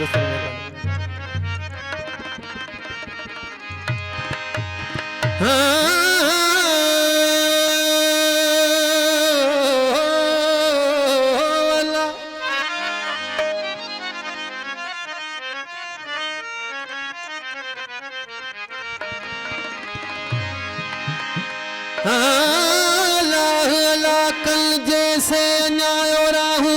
दोस्तों ने कल जैसे अन्यायो राहू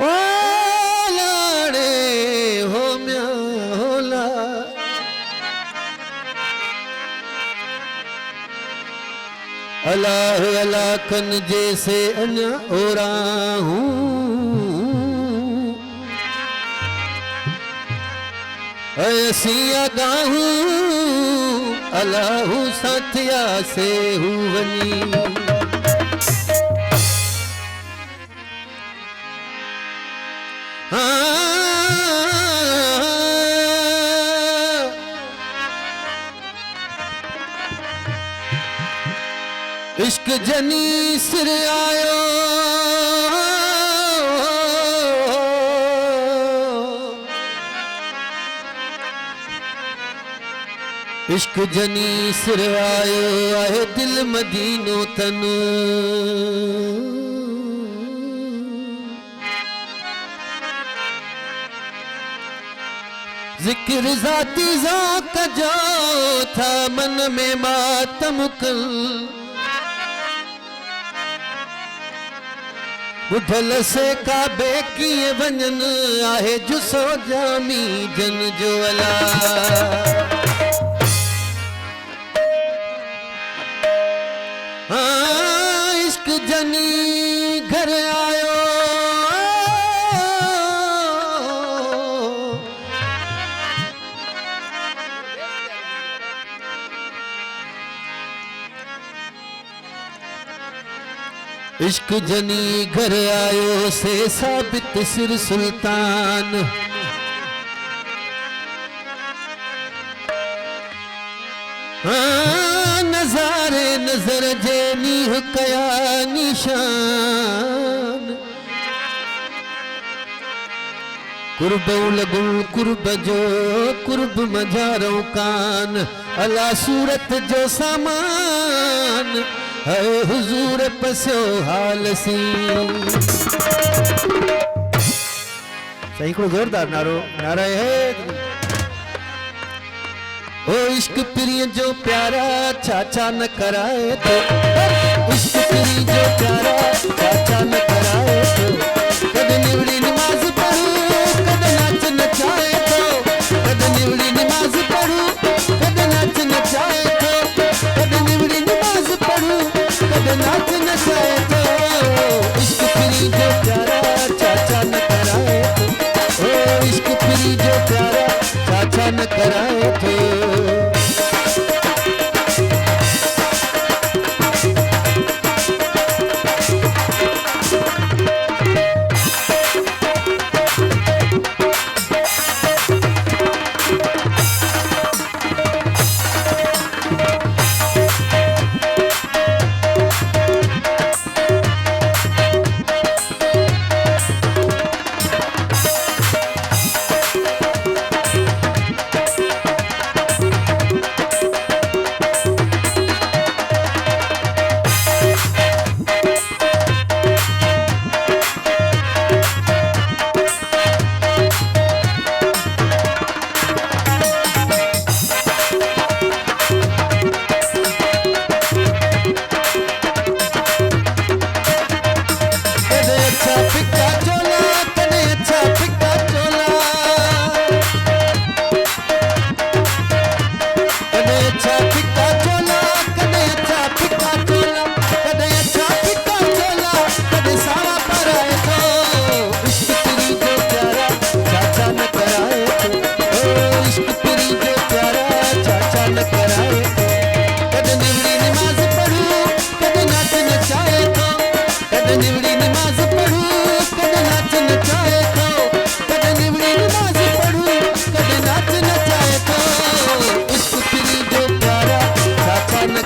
ओ लाड़े हो म्या होला अल्लाह अल्लाह कन जैसे अन्या ओ राहू ऐसिया गाहू अल्लाहू साथिया से हुवनी इश्क जनी सिर आयो इश्क जनी सिर आयो आहे दिल मदीनो तन जिक्र जाती ज़ौक़ जो था मन में मातम कल बुधल से काबे किए वंजन आहे जुसो जामी जन जो अला इश्क जनी घर आयो इश्क जनी घर आयो से साबित सिर सुल्तान नजारे नजर जेनी कया निशान कुर्ब लगू कुर्ब जो कुर्ब मजारो कान अला सूरत जो सामान है हुजूर पसो हाल सी सही को जोरदार नारा है ओ इश्क प्रिय जो प्यारा चाचा न कराए तो इश्क प्रिय जो प्यारा चाचा न कराए तो कद निवड़ी नमाज पढ़ू कद नाच नचाए तो कद निवड़ी नमाज पढ़ू कद नाच नचाए तो कद निवड़ी नमाज पढ़ू कद नाच नचाए तो इश्क प्रिय जो प्यारा चाचा न कराए तो ओ इश्क प्रिय जो प्यारा चाचा न कराए तो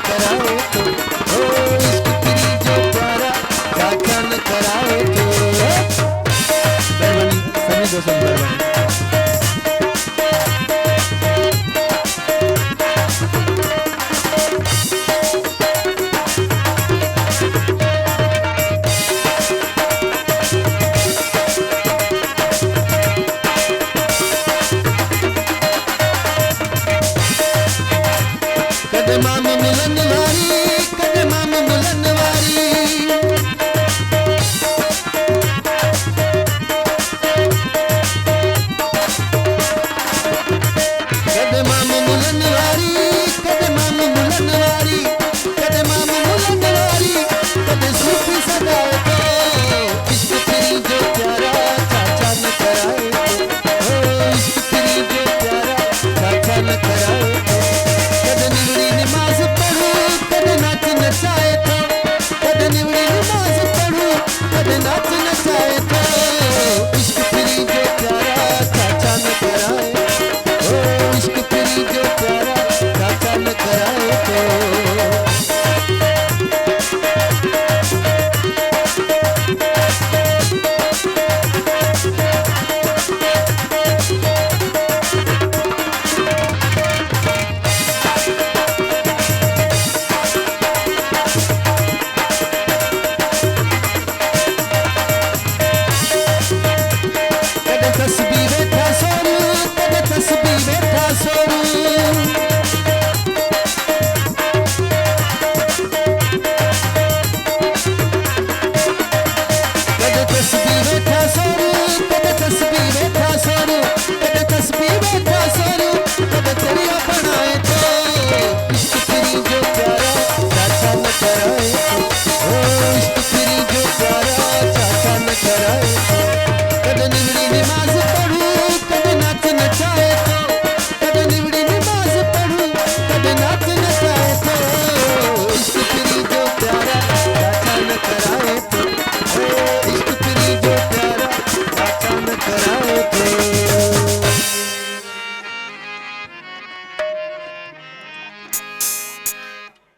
कराए तो ओ कदे माम मिलन वारी, कदे माम मिलन वारी। कदे माम मिलन वारी, कदे माम मिलन वारी, कदे माम मिलन वारी, कदे सूफी सदाए तो इश्क तेरी जो प्यारा चाचा न कराए तो, इश्क तेरी जो प्यारा चाचा न कराए तो। कदे निवड़ी नमाज पढ़ू, कदे नाच नचाए तो, कदे निवड़ी नमाज पढ़ू, कदे नाच नचाए तो, इश्क तेरी जो प्यारा चाचा न कराए, इश्क तेरी जो प्यारा चाचा न कराए तो। कदे तस्बीह बैठा सोनू, कदे तस्बीह बैठा सोनू। कदे तस्बीह बैठा सोनू, कदे तस्बीह बैठा सोनू, कदे तस्बीह बैठा सोनू, कदे तेरिया बनाए तो इश्क तेरी जो प्यारा चाचा न कराए तो, इश्क तेरी जो प्यारा चाचा न कराए तो।